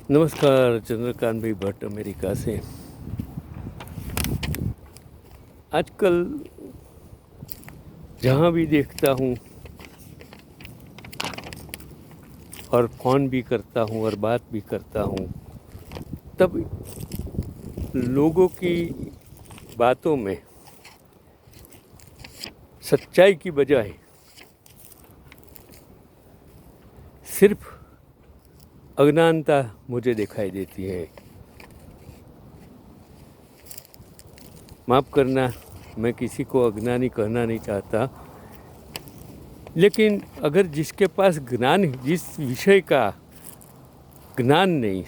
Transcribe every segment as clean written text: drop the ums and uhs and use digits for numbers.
नमस्कार, चंद्रकांत भाई भट्ट अमेरिका से। आजकल जहाँ भी देखता हूँ और फ़ोन भी करता हूँ और बात भी करता हूँ, तब लोगों की बातों में सच्चाई की बजाय सिर्फ अज्ञानता मुझे दिखाई देती है। माफ़ करना, मैं किसी को अज्ञानी कहना नहीं चाहता, लेकिन अगर जिसके पास ज्ञान, जिस विषय का ज्ञान नहीं,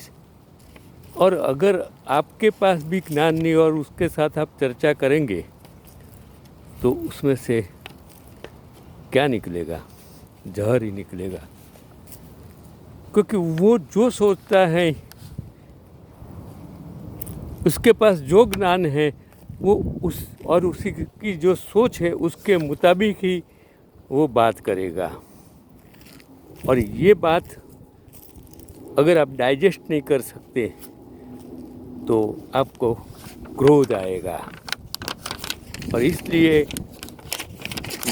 और अगर आपके पास भी ज्ञान नहीं और उसके साथ आप चर्चा करेंगे तो उसमें से क्या निकलेगा? जहर ही निकलेगा। क्योंकि वो जो सोचता है, उसके पास जो ज्ञान है, वो उसी की जो सोच है उसके मुताबिक ही वो बात करेगा। और ये बात अगर आप डाइजेस्ट नहीं कर सकते तो आपको क्रोध आएगा। और इसलिए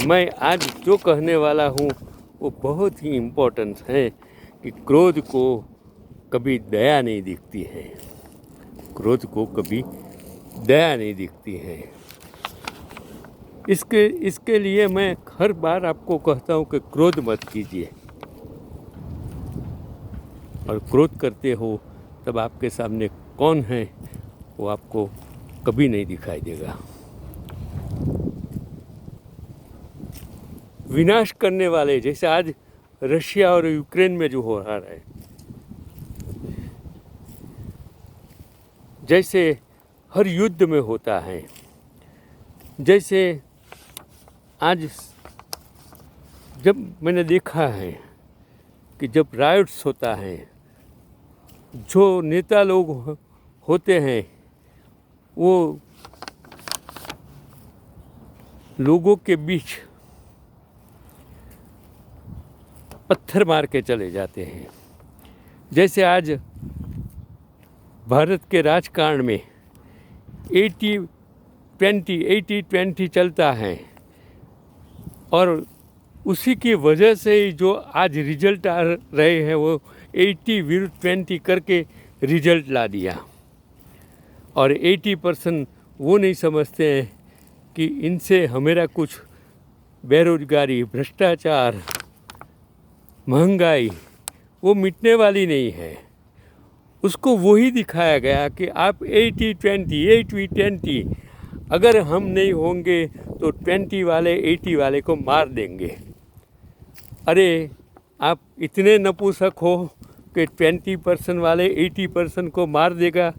मैं आज जो कहने वाला हूँ वो बहुत ही इम्पोर्टेंट है कि क्रोध को कभी दया नहीं दिखती है। क्रोध को कभी दया नहीं दिखती है। इसके लिए मैं हर बार आपको कहता हूँ कि क्रोध मत कीजिए। और क्रोध करते हो तब आपके सामने कौन है वो आपको कभी नहीं दिखाई देगा। विनाश करने वाले, जैसे आज रशिया और यूक्रेन में जो हो रहा है, जैसे हर युद्ध में होता है, जैसे आज जब मैंने देखा है कि जब राइट्स होता है, जो नेता लोग होते हैं वो लोगों के बीच पत्थर मार के चले जाते हैं। जैसे आज भारत के राजकारण में 80-20 चलता है, और उसी की वजह से ही जो आज रिजल्ट आ रहे हैं वो 80-20 करके रिजल्ट ला दिया। और 80% वो नहीं समझते हैं कि इनसे हमारा कुछ बेरोजगारी, भ्रष्टाचार, महंगाई वो मिटने वाली नहीं है। उसको वही दिखाया गया कि आप 80-20 अगर हम नहीं होंगे तो 20 वाले 80 वाले को मार देंगे। अरे आप इतने नपुंसक हो कि 20% वाले 80% को मार देगा,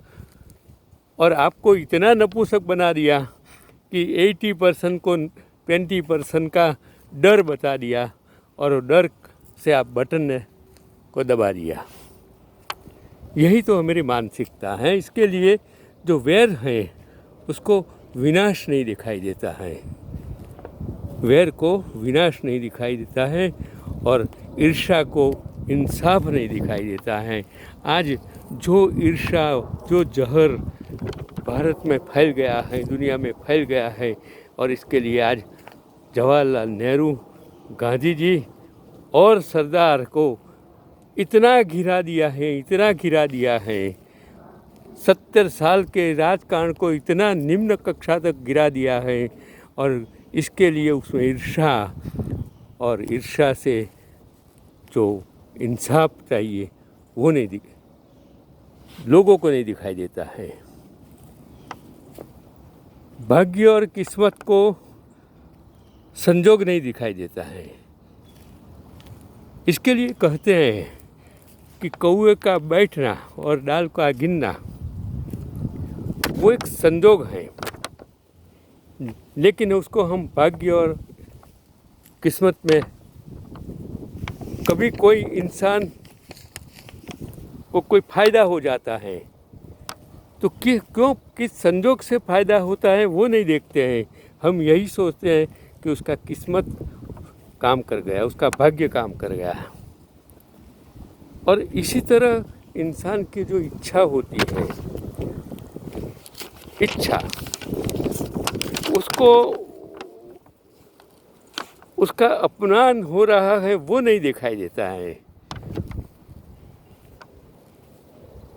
और आपको इतना नपुंसक बना दिया कि 80% को 20% का डर बता दिया, और डर से आप बटन को दबा दिया। यही तो हमारी मानसिकता है। इसके लिए जो वैर है उसको विनाश नहीं दिखाई देता है, वैर को विनाश नहीं दिखाई देता है, और ईर्ष्या को इंसाफ नहीं दिखाई देता है। आज जो ईर्ष्या, जो जहर भारत में फैल गया है, दुनिया में फैल गया है, और इसके लिए आज जवाहरलाल नेहरू, गांधी जी और सरदार को इतना घिरा दिया है, इतना घिरा दिया है। 70 साल के राजकारण को इतना निम्न कक्षा तक गिरा दिया है, और इसके लिए उसमें ईर्ष्या, और ईर्ष्या से जो इंसाफ चाहिए वो नहीं लोगों को नहीं दिखाई देता है। भाग्य और किस्मत को संजोग नहीं दिखाई देता है। इसके लिए कहते हैं कि कौवे का बैठना और डाल का गिनना वो एक संजोग है, लेकिन उसको हम भाग्य और किस्मत में, कभी कोई इंसान को कोई फ़ायदा हो जाता है तो किस संजोग से फ़ायदा होता है वो नहीं देखते हैं। हम यही सोचते हैं कि उसका किस्मत काम कर गया, उसका भाग्य काम कर गया। और इसी तरह इंसान की जो इच्छा होती है, इच्छा, उसको उसका अपमान हो रहा है वो नहीं दिखाई देता है।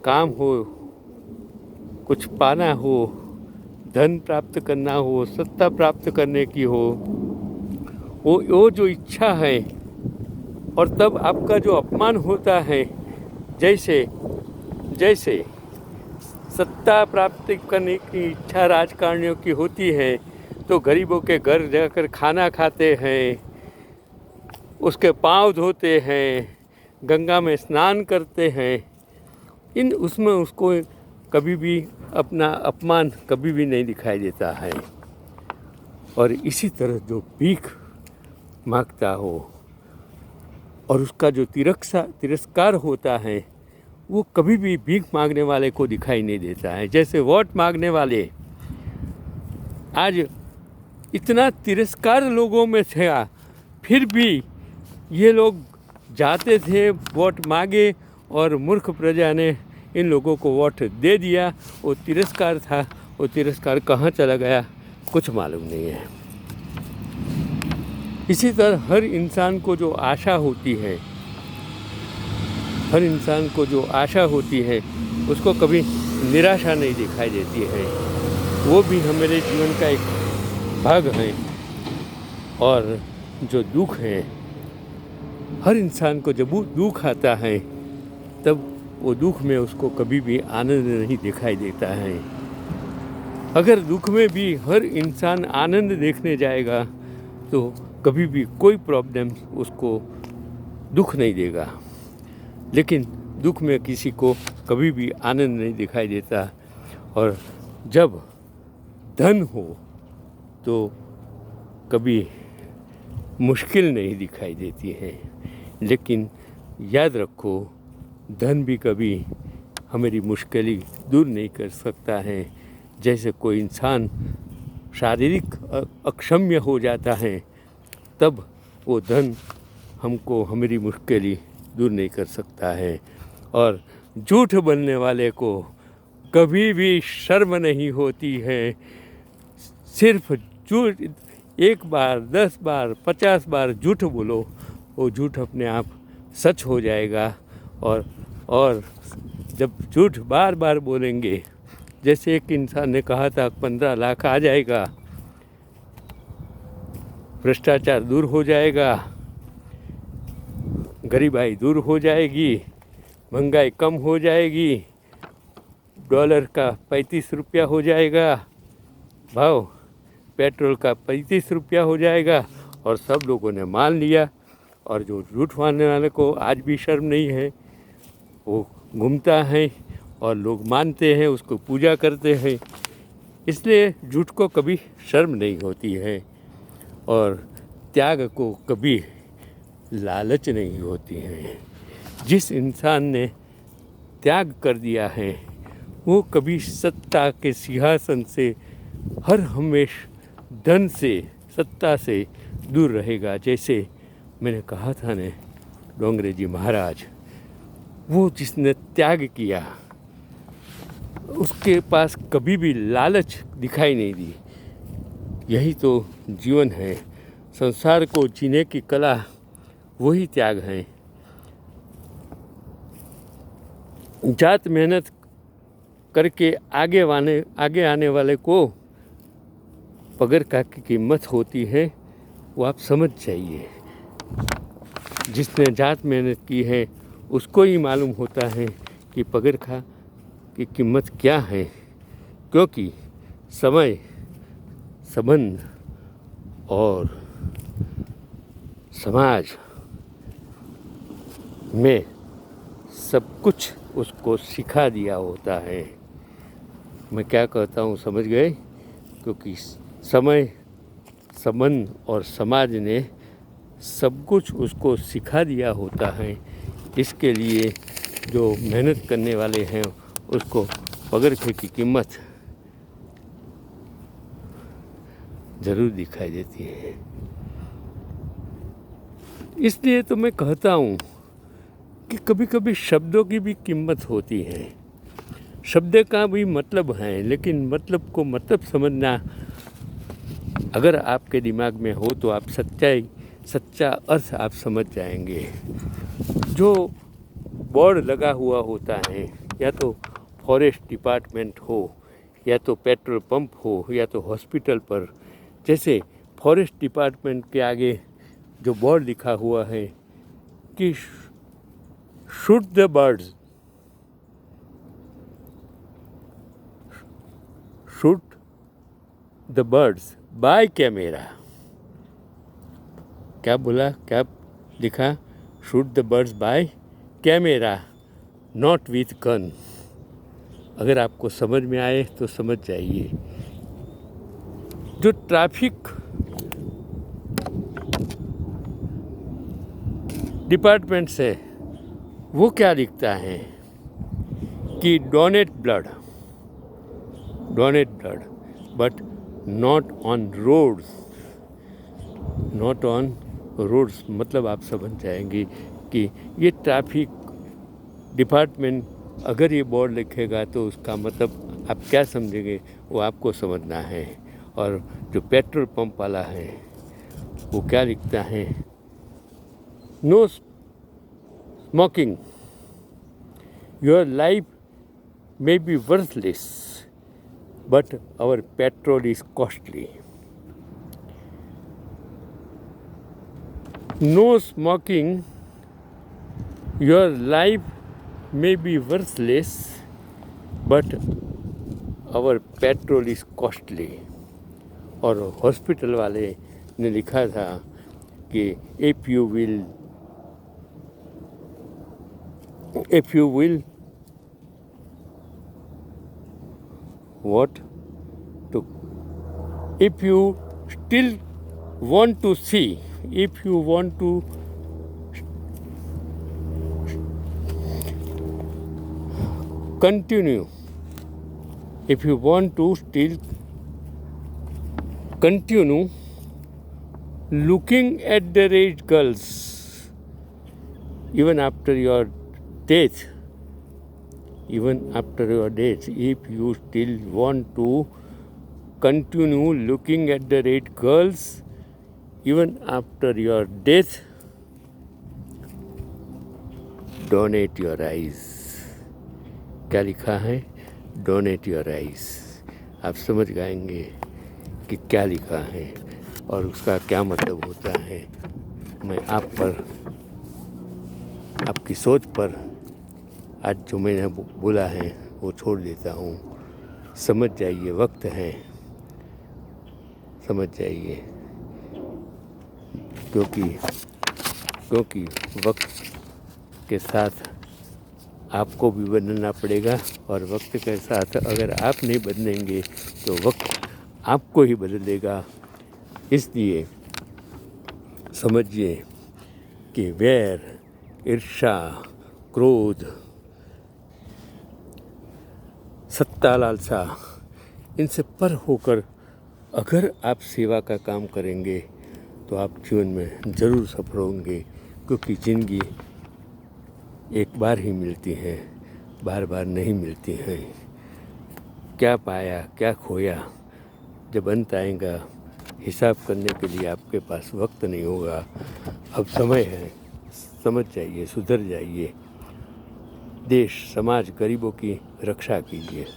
काम हो, कुछ पाना हो, धन प्राप्त करना हो, सत्ता प्राप्त करने की हो, वो जो इच्छा है, और तब आपका जो अपमान होता है, जैसे जैसे सत्ता प्राप्त करने की इच्छा राजकारणियों की होती है तो गरीबों के घर जाकर खाना खाते हैं, उसके पांव धोते हैं, गंगा में स्नान करते हैं। उसमें उसको कभी भी अपना अपमान कभी भी नहीं दिखाई देता है। और इसी तरह जो भीख मांगता हो और उसका जो तिरस्कार होता है, वो कभी भी भीख मांगने वाले को दिखाई नहीं देता है। जैसे वोट मांगने वाले, आज इतना तिरस्कार लोगों में था, फिर भी ये लोग जाते थे, वोट मांगे, और मूर्ख प्रजा ने इन लोगों को वोट दे दिया। वो तिरस्कार था, वो तिरस्कार कहाँ चला गया कुछ मालूम नहीं है। इसी तरह हर इंसान को जो आशा होती है, हर इंसान को जो आशा होती है, उसको कभी निराशा नहीं दिखाई देती है। वो भी हमारे जीवन का एक भाग है। और जो दुख है, हर इंसान को जब दुख आता है तब वो दुख में उसको कभी भी आनंद नहीं दिखाई देता है। अगर दुख में भी हर इंसान आनंद देखने जाएगा तो कभी भी कोई प्रॉब्लम उसको दुख नहीं देगा, लेकिन दुख में किसी को कभी भी आनंद नहीं दिखाई देता। और जब धन हो तो कभी मुश्किल नहीं दिखाई देती है, लेकिन याद रखो, धन भी कभी हमारी मुश्किलें दूर नहीं कर सकता है। जैसे कोई इंसान शारीरिक अक्षम्य हो जाता है, तब वो धन हमको हमारी मुश्किलें दूर नहीं कर सकता है। और झूठ बोलने वाले को कभी भी शर्म नहीं होती है। सिर्फ झूठ, एक बार, 10 बार, 50 बार झूठ बोलो, वो झूठ अपने आप सच हो जाएगा। और जब झूठ बार बार बोलेंगे, जैसे एक इंसान ने कहा था 15 लाख आ जाएगा, भ्रष्टाचार दूर हो जाएगा, गरीबाई दूर हो जाएगी, महंगाई कम हो जाएगी, डॉलर का 35 रुपया हो जाएगा भाव, पेट्रोल का 35 रुपया हो जाएगा। और सब लोगों ने मान लिया। और जो झूठ मानने वाले को आज भी शर्म नहीं है, वो घूमता है और लोग मानते हैं, उसको पूजा करते हैं। इसलिए झूठ को कभी शर्म नहीं होती है, और त्याग को कभी लालच नहीं होती है। जिस इंसान ने त्याग कर दिया है, वो कभी सत्ता के सिंहासन से हर हमेशा धन से, सत्ता से दूर रहेगा। जैसे मैंने कहा था ने, डोंगरे जी महाराज, वो जिसने त्याग किया, उसके पास कभी भी लालच दिखाई नहीं दी। यही तो जीवन है। संसार को जीने की कला वही त्याग है। जात मेहनत करके आगे आने वाले को पगड़का की कीमत होती है, वो आप समझ जाइए। जिसने जात मेहनत की है उसको ही मालूम होता है कि पगड़का की कीमत क्या है। क्योंकि समय, संबंध और समाज में सब कुछ उसको सिखा दिया होता है। मैं क्या कहता हूँ समझ गए? क्योंकि समय, संबंध और समाज ने सब कुछ उसको सिखा दिया होता है। इसके लिए जो मेहनत करने वाले हैं उसको पगड़के की कीमत ज़रूर दिखाई देती है। इसलिए तो मैं कहता हूँ कि कभी कभी शब्दों की भी कीमत होती है, शब्द का भी मतलब है, लेकिन मतलब को मतलब समझना अगर आपके दिमाग में हो तो आप सच्चा अर्थ आप समझ जाएंगे। जो बोर्ड लगा हुआ होता है, या तो फॉरेस्ट डिपार्टमेंट हो, या तो पेट्रोल पंप हो, या तो हॉस्पिटल पर, जैसे फॉरेस्ट डिपार्टमेंट के आगे जो बोर्ड लिखा हुआ है कि shoot the birds, shoot the birds by camera. क्या बोला, क्या लिखा? Shoot the birds by camera, not with gun. अगर आपको समझ में आए तो समझ जाइए। जो ट्रैफिक डिपार्टमेंट से वो क्या लिखता है कि donate blood, but not on roads, not on roads. मतलब आप समझ जाएंगे कि ये ट्रैफिक डिपार्टमेंट अगर ये बोर्ड लिखेगा तो उसका मतलब आप क्या समझेंगे वो आपको समझना है। और जो पेट्रोल पंप वाला है वो क्या लिखता है? No smoking, your life may be worthless, but our petrol is costly. No smoking, your life may be worthless, but our petrol is costly. और हॉस्पिटल वाले ने लिखा था कि if you will what to if you still want to see, if you want to continue, if you want to still continue looking at the rich girls even after your death, if you still want to continue looking at the red girls even after your death, donate your eyes. क्या लिखा है? Donate your eyes. आप समझ जाएंगे कि क्या लिखा है और उसका क्या मतलब होता है। मैं आप पर, आपकी सोच पर आज जो मैंने बोला है वो छोड़ देता हूँ। समझ जाइए, वक्त है, समझ जाइए, क्योंकि वक्त के साथ आपको भी बदलना पड़ेगा, और वक्त के साथ अगर आप नहीं बदलेंगे तो वक्त आपको ही बदलेगा। इसलिए समझिए कि वैर, ईर्ष्या, क्रोध, सत्ता, लालसा, इनसे पर होकर अगर आप सेवा का काम करेंगे तो आप जीवन में ज़रूर सफल होंगे। क्योंकि ज़िंदगी एक बार ही मिलती है, बार बार नहीं मिलती है। क्या पाया, क्या खोया, जब अंत आएगा हिसाब करने के लिए आपके पास वक्त नहीं होगा। अब समय है, समझ जाइए, सुधर जाइए, देश समाज गरीबों की रक्षा कीजिए।